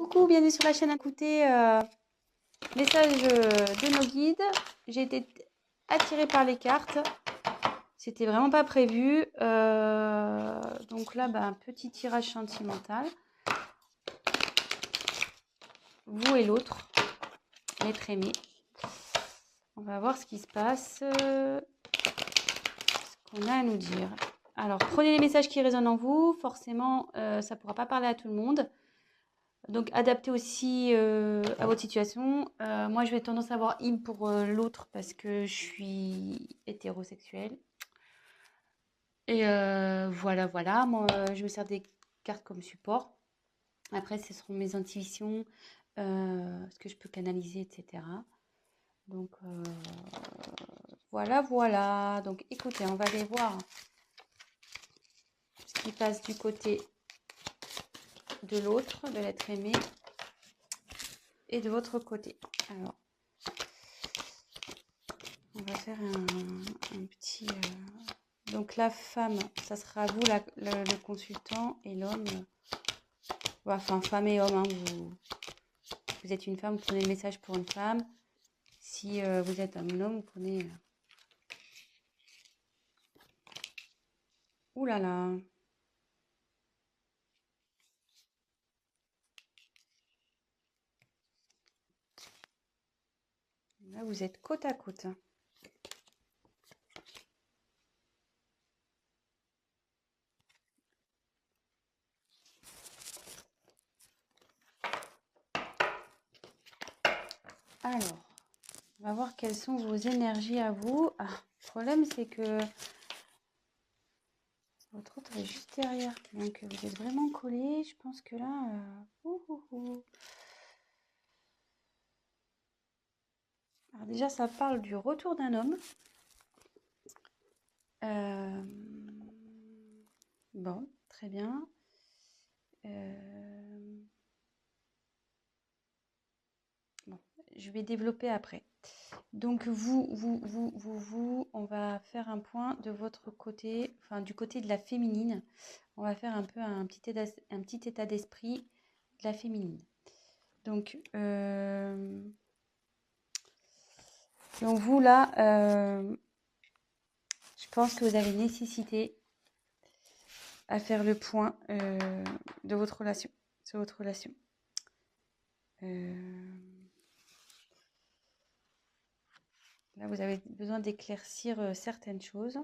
Coucou, bienvenue sur la chaîne. Écoutez, message de nos guides. J'ai été attirée par les cartes. C'était vraiment pas prévu. Donc là, un petit tirage sentimental. Vous et l'autre, l'être aimé. On va voir ce qui se passe, ce qu'on a à nous dire. Alors, prenez les messages qui résonnent en vous. Forcément, ça ne pourra pas parler à tout le monde. Donc, adaptez aussi à votre situation. Moi, je vais tendance à avoir im pour l'autre parce que je suis hétérosexuelle. Et voilà. Moi, je me sers des cartes comme support. Après, ce seront mes intuitions, ce que je peux canaliser, etc. Donc, voilà. Donc, écoutez, on va aller voir ce qui passe du côté de l'autre, de l'être aimé, et de votre côté. Alors, on va faire un petit... Donc la femme, ça sera vous le consultant, et l'homme, enfin femme et homme, hein, vous êtes une femme, vous prenez le message pour une femme. Si vous êtes un homme, vous prenez... Ouh là là. Là, vous êtes côte à côte. Alors, on va voir quelles sont vos énergies à vous. Ah, le problème, c'est que votre autre est juste derrière. Donc, vous êtes vraiment collés. Je pense que là... Alors déjà, ça parle du retour d'un homme. Bon, très bien. Bon, je vais développer après. Donc on va faire un point de votre côté, enfin du côté de la féminine. On va faire un peu un petit état d'esprit de la féminine. Donc vous là, je pense que vous avez nécessité à faire le point de votre relation, sur votre relation. Là, vous avez besoin d'éclaircir certaines choses.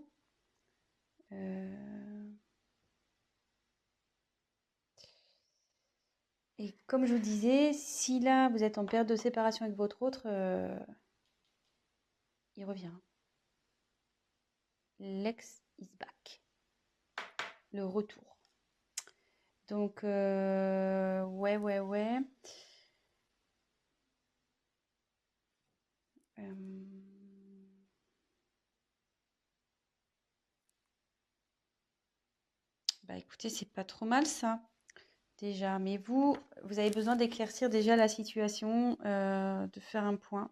Et comme je vous disais, si là, vous êtes en période de séparation avec votre autre, il revient. L'ex is back. Le retour. Donc, ouais. Écoutez, c'est pas trop mal ça, déjà. Mais vous avez besoin d'éclaircir déjà la situation, de faire un point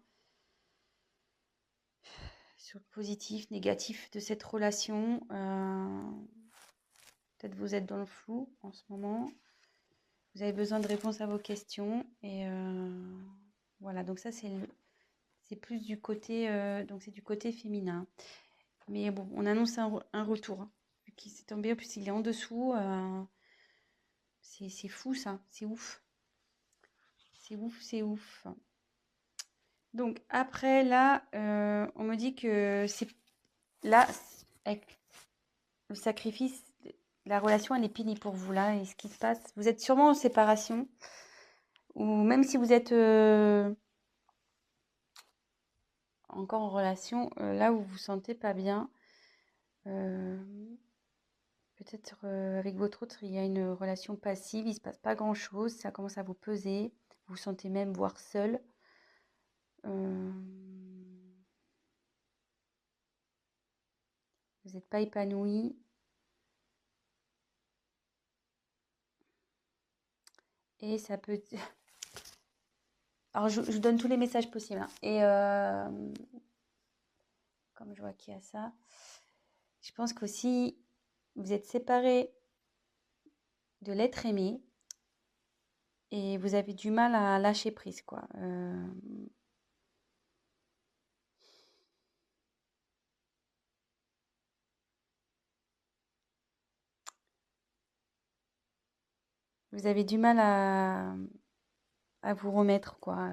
sur le positif, négatif de cette relation. Peut-être vous êtes dans le flou en ce moment. Vous avez besoin de réponses à vos questions. Et voilà, donc ça, c'est plus du côté, donc c'est du côté féminin. Mais bon, on annonce un retour. Hein, qui s'est tombé, en plus il est en dessous. C'est fou ça, c'est ouf. C'est ouf. Donc après là, on me dit que c'est là, avec le sacrifice, la relation elle est finie pour vous là. Et ce qui se passe, vous êtes sûrement en séparation. Ou même si vous êtes encore en relation, là où vous vous sentez pas bien, peut-être avec votre autre, il y a une relation passive, il se passe pas grand-chose, ça commence à vous peser, vous vous sentez même voire seul. Vous n'êtes pas épanoui. Et ça peut... Alors, je vous donne tous les messages possibles. Hein. Et comme je vois qu'il y a ça, je pense qu'aussi, vous êtes séparés de l'être aimé. et vous avez du mal à lâcher prise, quoi. Vous avez du mal à vous remettre, quoi.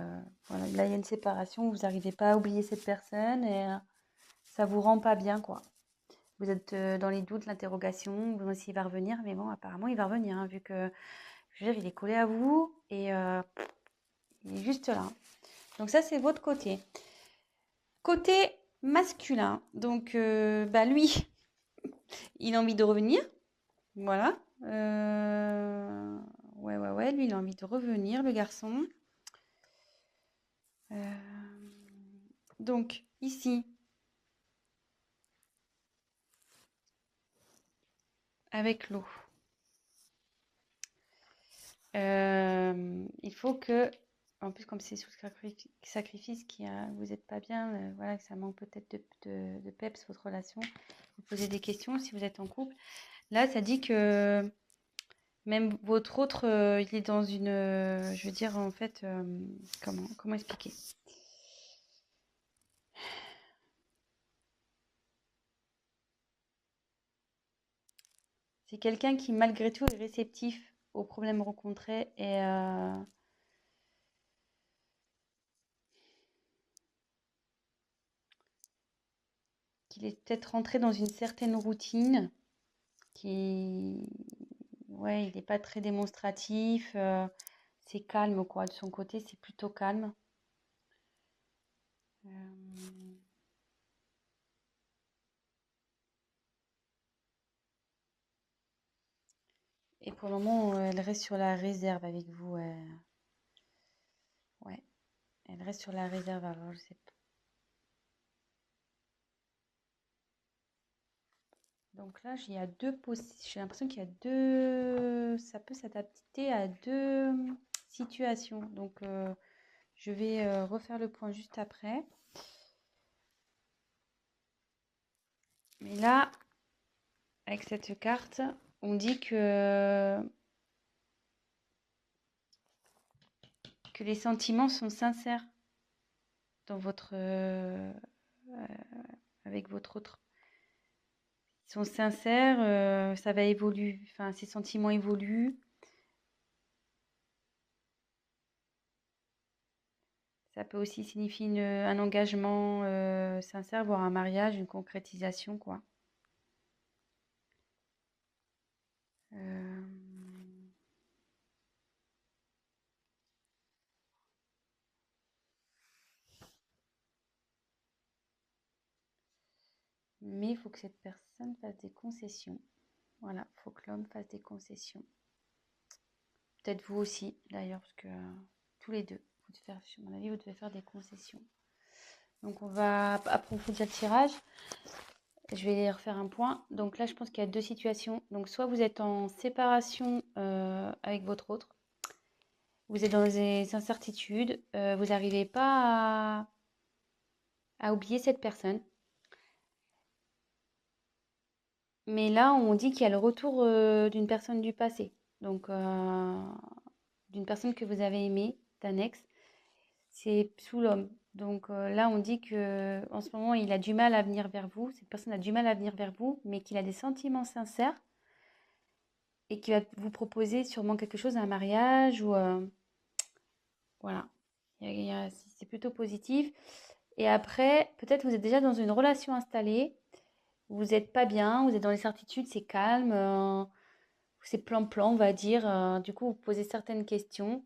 Voilà. Là, il y a une séparation, vous n'arrivez pas à oublier cette personne et ça vous rend pas bien, quoi. Vous êtes dans les doutes, l'interrogation, vous demandez s'il va revenir, mais bon, apparemment, il va revenir, hein, vu que, je veux dire, il est collé à vous et il est juste là. Donc ça, c'est votre côté. Côté masculin, donc bah lui, il a envie de revenir, voilà. Ouais, lui, il a envie de revenir, le garçon. Donc ici, avec l'eau, il faut que, en plus comme c'est sous sacrifice, vous n'êtes pas bien, voilà, que ça manque peut-être de peps votre relation, vous posez des questions si vous êtes en couple. Là, ça dit que même votre autre, il est dans une, je veux dire en fait, comment expliquer? C'est quelqu'un qui malgré tout est réceptif aux problèmes rencontrés et qu'il est peut-être rentré dans une certaine routine qui, ouais, il n'est pas très démonstratif, c'est calme quoi, de son côté, c'est plutôt calme. Euh, et pour le moment, elle reste sur la réserve avec vous. Ouais, elle reste sur la réserve. Alors, je sais pas. Donc là, il y a j'ai l'impression qu'il y a deux. Ça peut s'adapter à deux situations. Donc, je vais refaire le point juste après. Mais là, avec cette carte, on dit que les sentiments sont sincères dans avec votre autre. Ils sont sincères, ça va évoluer, enfin, ces sentiments évoluent. Ça peut aussi signifier un engagement sincère, voire un mariage, une concrétisation, quoi. Euh, Mais il faut que cette personne fasse des concessions. Voilà, il faut que l'homme fasse des concessions. Peut-être vous aussi, d'ailleurs, parce que tous les deux, à mon avis, vous devez faire des concessions. Donc, on va approfondir le tirage. Je vais refaire un point. Donc là, je pense qu'il y a deux situations. Donc, soit vous êtes en séparation avec votre autre, vous êtes dans des incertitudes, vous n'arrivez pas à oublier cette personne. Mais là, on dit qu'il y a le retour d'une personne du passé. Donc, d'une personne que vous avez aimée, d'un ex. C'est sous l'homme. Donc là, on dit que en ce moment, il a du mal à venir vers vous. Cette personne a du mal à venir vers vous, mais qu'il a des sentiments sincères et qu'il va vous proposer sûrement quelque chose, un mariage ou voilà. C'est plutôt positif. Et après, peut-être vous êtes déjà dans une relation installée. Vous n'êtes pas bien, vous êtes dans les certitudes, c'est calme, c'est plan-plan, on va dire. Du coup, vous posez certaines questions.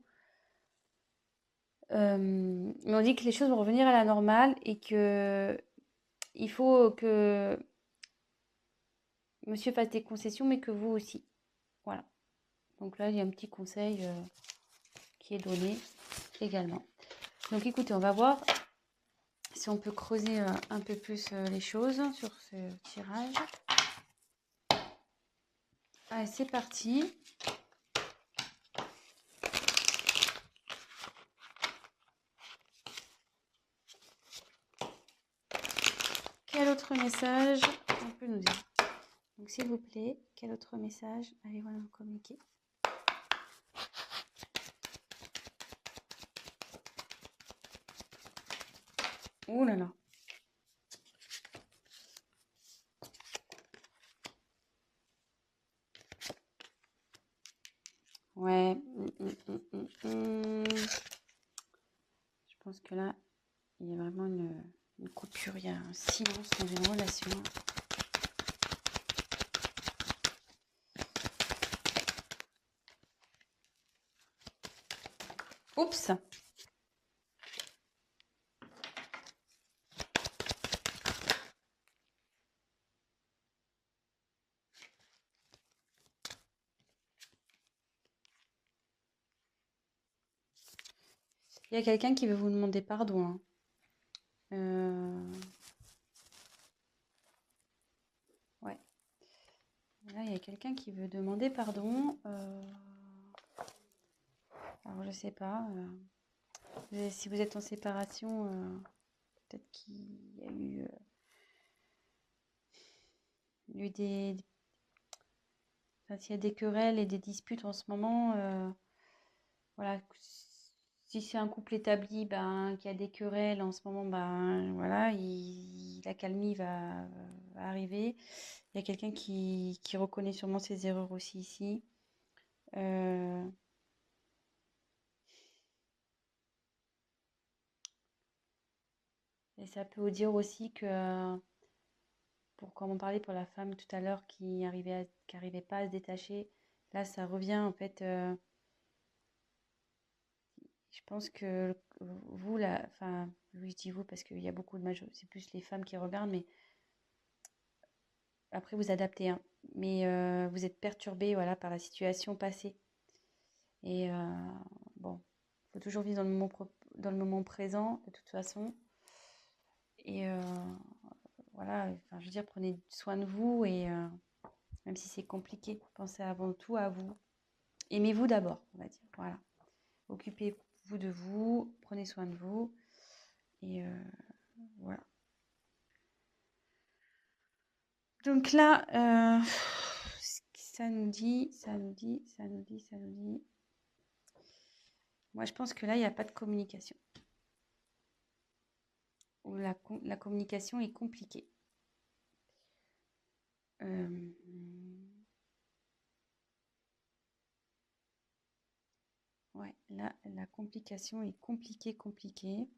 Mais on dit que les choses vont revenir à la normale et que il faut que monsieur fasse des concessions, mais que vous aussi. Voilà. Donc là, il y a un petit conseil qui est donné également. Donc écoutez, on va voir si on peut creuser un peu plus les choses sur ce tirage. Allez, c'est parti. Quel autre message on peut nous dire? Donc s'il vous plaît, quel autre message allez-vous nous communiquer? Oh là là. Ouais. Je pense que là, il y a vraiment une coupure, il y a un silence dans une relation. Oups! Il y a quelqu'un qui veut vous demander pardon, hein. Ouais. Là, il y a quelqu'un qui veut demander pardon. Alors, je sais pas. Si vous êtes en séparation, peut-être qu'il y a eu des... Enfin, s'il y a des querelles et des disputes en ce moment, voilà. Si c'est un couple établi, ben, qui a des querelles en ce moment, ben, voilà, la calmie va arriver. Il y a quelqu'un qui reconnaît sûrement ses erreurs aussi ici. Et ça peut vous dire aussi que, comme on parlait pour la femme tout à l'heure qui arrivait pas à se détacher, là ça revient en fait. Je pense que vous, là, enfin, oui, je dis vous parce qu'il y a beaucoup de c'est plus les femmes qui regardent, mais après vous adaptez, hein. Mais vous êtes perturbé, voilà, par la situation passée. Et bon, il faut toujours vivre dans le moment présent, de toute façon. Et voilà, enfin, je veux dire, prenez soin de vous et même si c'est compliqué, pensez avant tout à vous. Aimez-vous d'abord, on va dire. Voilà. Occupez-vous de vous, prenez soin de vous. Et voilà. Donc là, ça nous dit. Moi, je pense que là, il n'y a pas de communication. Ou la communication est compliquée. Ouais, là, la complication est compliquée.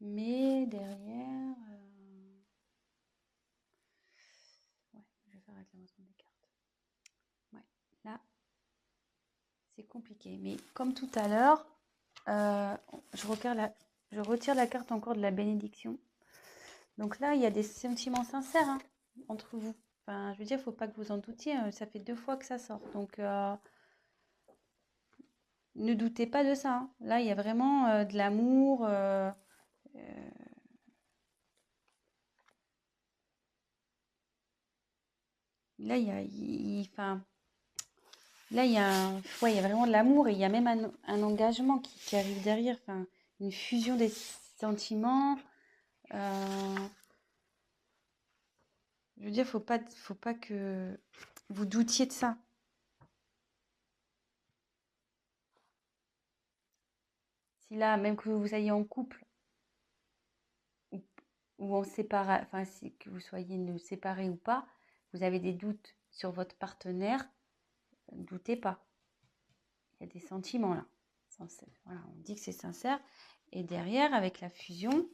Mais derrière, ouais, je vais faire avec l'avancement des cartes. Ouais, là, c'est compliqué. Mais comme tout à l'heure, je retire la carte encore de la bénédiction. Donc là, il y a des sentiments sincères, hein, entre vous. Enfin, je veux dire, il ne faut pas que vous en doutiez. Ça fait 2 fois que ça sort. Donc, ne doutez pas de ça, hein. Là, il y a vraiment de l'amour. Là, enfin, là, ouais, il y a vraiment de l'amour et il y a même un engagement qui arrive derrière. Enfin, une fusion des sentiments. Je veux dire, faut pas que vous doutiez de ça. Si là, même que vous soyez en couple ou, ou en séparation, enfin, que vous soyez séparés ou pas, vous avez des doutes sur votre partenaire, ne doutez pas. Il y a des sentiments là. Voilà, on dit que c'est sincère. Et derrière, avec la fusion,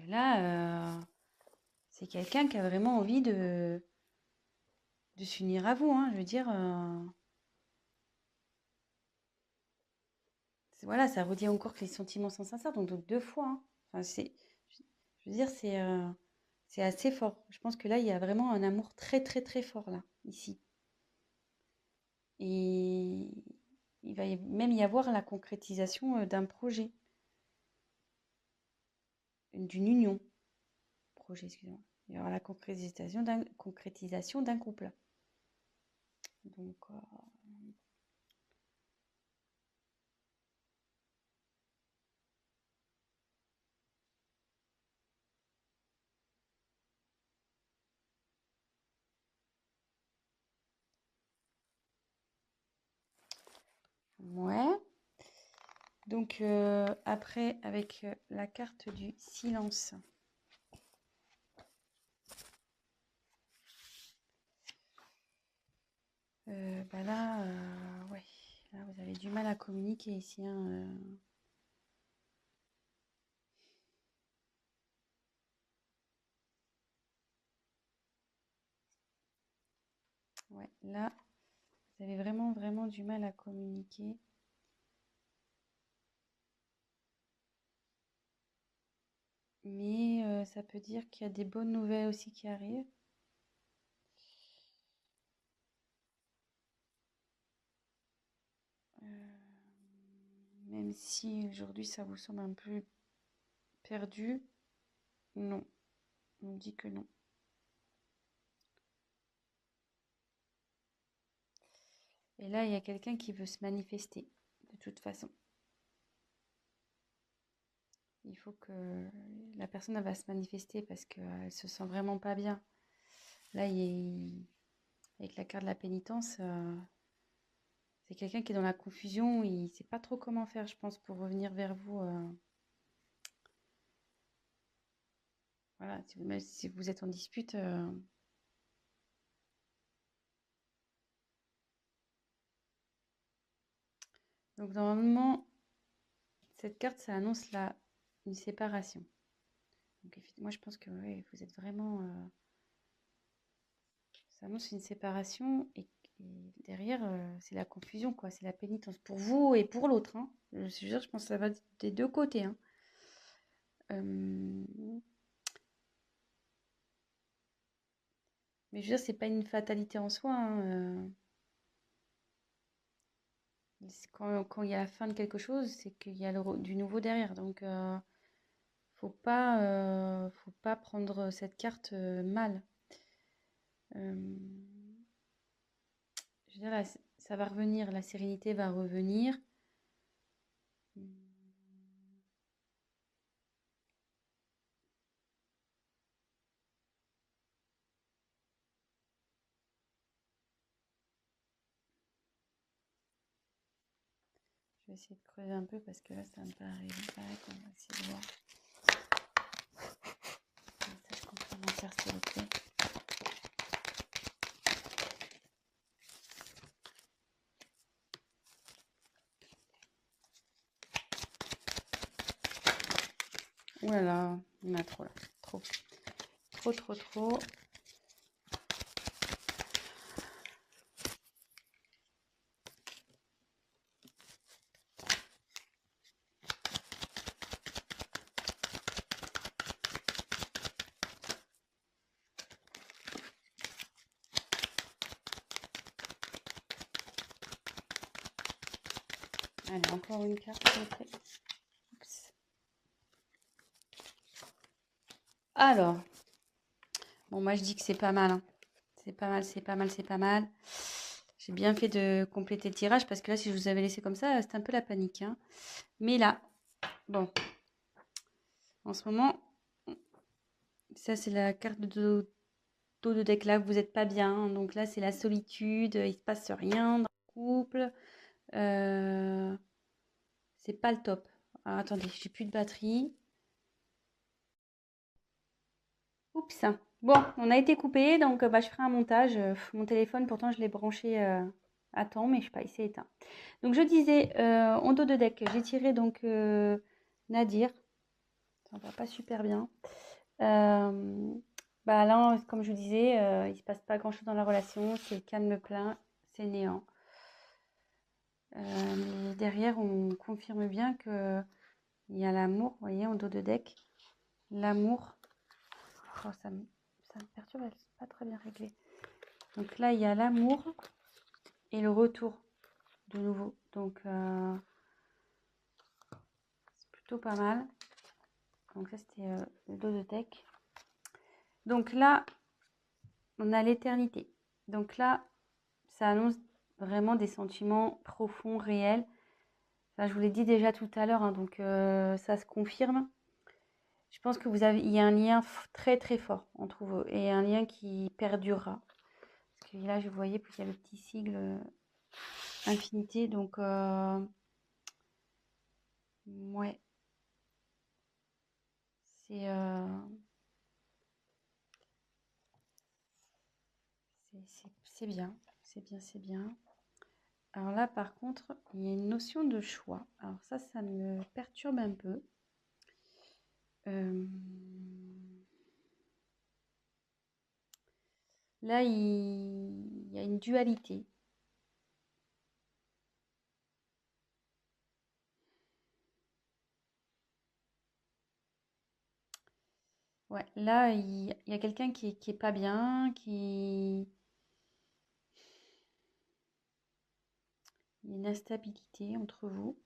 là, c'est quelqu'un qui a vraiment envie de s'unir à vous, hein. Je veux dire, voilà, ça redit encore que les sentiments sont sincères, donc 2 fois, hein. Enfin, je veux dire, c'est assez fort. Je pense que là, il y a vraiment un amour très, très, très fort, là, ici. Et il va même y avoir la concrétisation d'un projet, d'une union. Projet, excusez-moi. Il y aura la concrétisation d'un couple. Donc, Ouais. Donc, après, avec la carte du silence. Bah là, ouais. Là, vous avez du mal à communiquer ici, hein, Ouais, là, vous avez vraiment, vraiment du mal à communiquer. Mais ça peut dire qu'il y a des bonnes nouvelles aussi qui arrivent. Même si aujourd'hui ça vous semble un peu perdu, non, on me dit que non. Et là, il y a quelqu'un qui veut se manifester, de toute façon. Il faut que la personne elle va se manifester parce qu'elle se sent vraiment pas bien. Là, avec la carte de la pénitence, c'est quelqu'un qui est dans la confusion. Il ne sait pas trop comment faire, je pense, pour revenir vers vous. Voilà, même si vous êtes en dispute. Donc, normalement, cette carte, ça annonce une séparation. Donc, moi, je pense que ouais, vous êtes vraiment. Ça annonce une séparation et derrière, c'est la confusion, quoi. C'est la pénitence pour vous et pour l'autre, hein. Je pense que ça va des deux côtés, hein. Mais je veux dire, c'est pas une fatalité en soi, hein, quand il y a la fin de quelque chose, c'est qu'il y a du nouveau derrière. Donc, faut pas prendre cette carte mal. Euh, je veux dire, là, ça va revenir, la sérénité va revenir. Je vais essayer de creuser un peu parce que là, ça me paraît pas. On va essayer de voir. Message complémentaire, s'il vous plaît. Ouh là là, il y en a trop là. Trop. Trop, trop, trop. Allez, encore une carte, s'il vous plaît. Oups. Alors, bon, moi je dis que c'est pas mal, hein. C'est pas mal, c'est pas mal, c'est pas mal. J'ai bien fait de compléter le tirage parce que là, si je vous avais laissé comme ça, c'était un peu la panique, hein. Mais là, bon, en ce moment, ça c'est la carte de dos de deck là, vous n'êtes pas bien, hein. Donc là, c'est la solitude, il se passe rien dans le couple. C'est pas le top. Alors, attendez, j'ai plus de batterie. Oups. Bon, on a été coupé, donc bah, je ferai un montage. Mon téléphone, pourtant, je l'ai branché à temps, mais je sais pas, il s'est éteint. Donc, je disais, en dos de deck, j'ai tiré donc Nadir. Ça va pas super bien. Bah là, comme je vous disais, il se passe pas grand-chose dans la relation. C'est calme plein, c'est néant. Mais derrière, on confirme bien que il y a l'amour, vous voyez, en dos de deck. L'amour. Oh, ça me perturbe, c'est pas très bien réglé. Donc là, il y a l'amour et le retour de nouveau. Donc, c'est plutôt pas mal. Donc ça, c'était le dos de deck. Donc là, on a l'éternité. Donc là, ça annonce vraiment des sentiments profonds, réels. Enfin, je vous l'ai dit déjà tout à l'heure, hein, donc ça se confirme. Je pense que il y a un lien très très fort entre vous et un lien qui perdurera. Parce que là, je voyais qu'il y a le petit sigle infinité. Donc, ouais, c'est c'est bien. C'est bien, c'est bien. Alors là, par contre, il y a une notion de choix. Alors ça me perturbe un peu. Là, il y a une dualité. Ouais, là, il y a quelqu'un qui est pas bien, il y a une instabilité entre vous.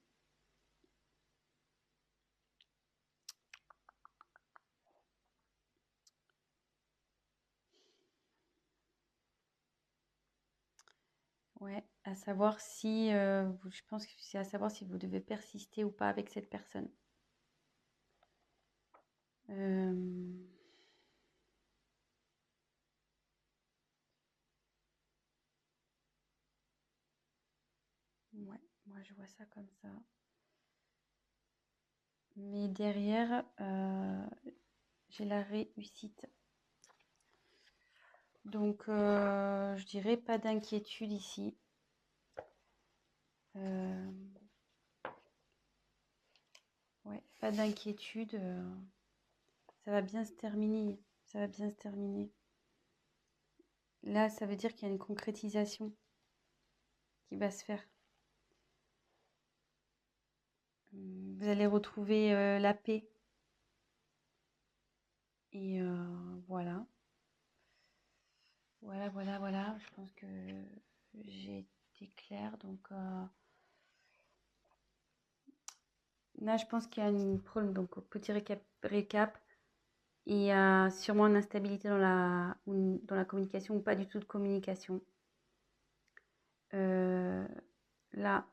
Ouais, à savoir si, je pense que c'est à savoir si vous devez persister ou pas avec cette personne. Euh, ouais, moi je vois ça comme ça. Mais derrière, j'ai la réussite. Donc, je dirais pas d'inquiétude ici. Ouais, pas d'inquiétude. Ça va bien se terminer. Ça va bien se terminer. Là, ça veut dire qu'il y a une concrétisation qui va se faire. Vous allez retrouver la paix. Et voilà. Voilà. Je pense que j'ai été claire. Donc là, je pense qu'il y a une problème. Donc, petit récap. Il y a sûrement une instabilité dans la communication ou pas du tout de communication. Là,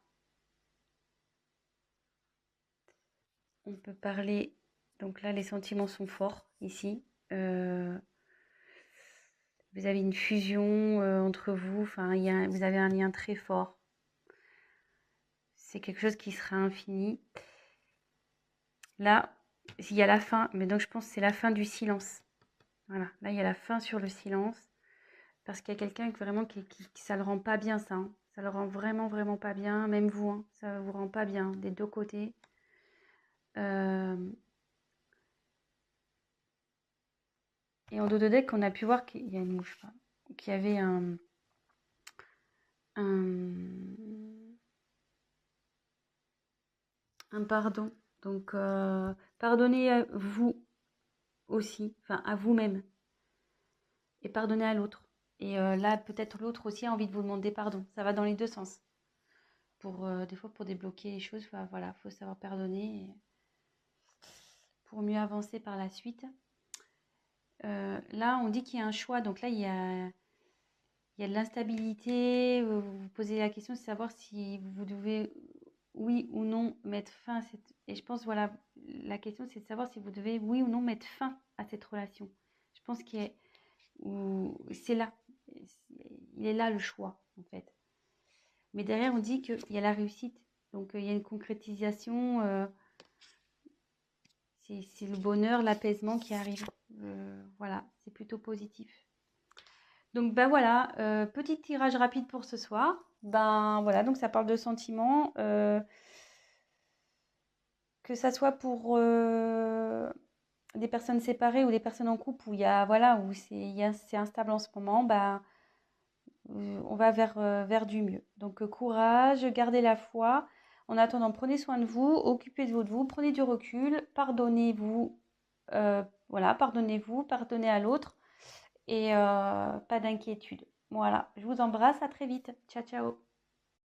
on peut parler. Donc là, les sentiments sont forts ici. Vous avez une fusion entre vous. Enfin, vous avez un lien très fort. C'est quelque chose qui sera infini. Là, il y a la fin. Mais donc, je pense que c'est la fin du silence. Voilà. Là, il y a la fin sur le silence. Parce qu'il y a quelqu'un vraiment qui ça le rend pas bien, ça. Hein. Ça le rend vraiment pas bien. Même vous, hein, ça vous rend pas bien des deux côtés. Et en dos de deck, on a pu voir qu'il y a une mouche, qu'il y avait un pardon. Donc, pardonnez à vous aussi, enfin à vous-même, et pardonnez à l'autre. Et là, peut-être l'autre aussi a envie de vous demander pardon. Ça va dans les deux sens. Des fois, pour débloquer les choses, voilà, faut savoir pardonner pour mieux avancer par la suite. Là, on dit qu'il y a un choix. Donc là, il y a de l'instabilité. Vous vous posez la question de savoir si vous devez, oui ou non, mettre fin à cette... Et je pense, voilà, la question, c'est de savoir si vous devez, oui ou non, mettre fin à cette relation. Je pense c'est là. Il est là le choix, en fait. Mais derrière, on dit qu'il y a la réussite. Donc, il y a une concrétisation. C'est le bonheur, l'apaisement qui arrive. Voilà, c'est plutôt positif. Donc, ben voilà, petit tirage rapide pour ce soir. Ben voilà, donc ça parle de sentiments. Que ça soit pour des personnes séparées ou des personnes en couple où il y a, voilà, où c'est instable en ce moment, ben, on va vers du mieux. Donc, courage, gardez la foi. En attendant, prenez soin de vous, occupez-vous de vous, prenez du recul, pardonnez-vous, voilà, pardonnez-vous, pardonnez à l'autre et pas d'inquiétude. Voilà, je vous embrasse, à très vite. Ciao, ciao.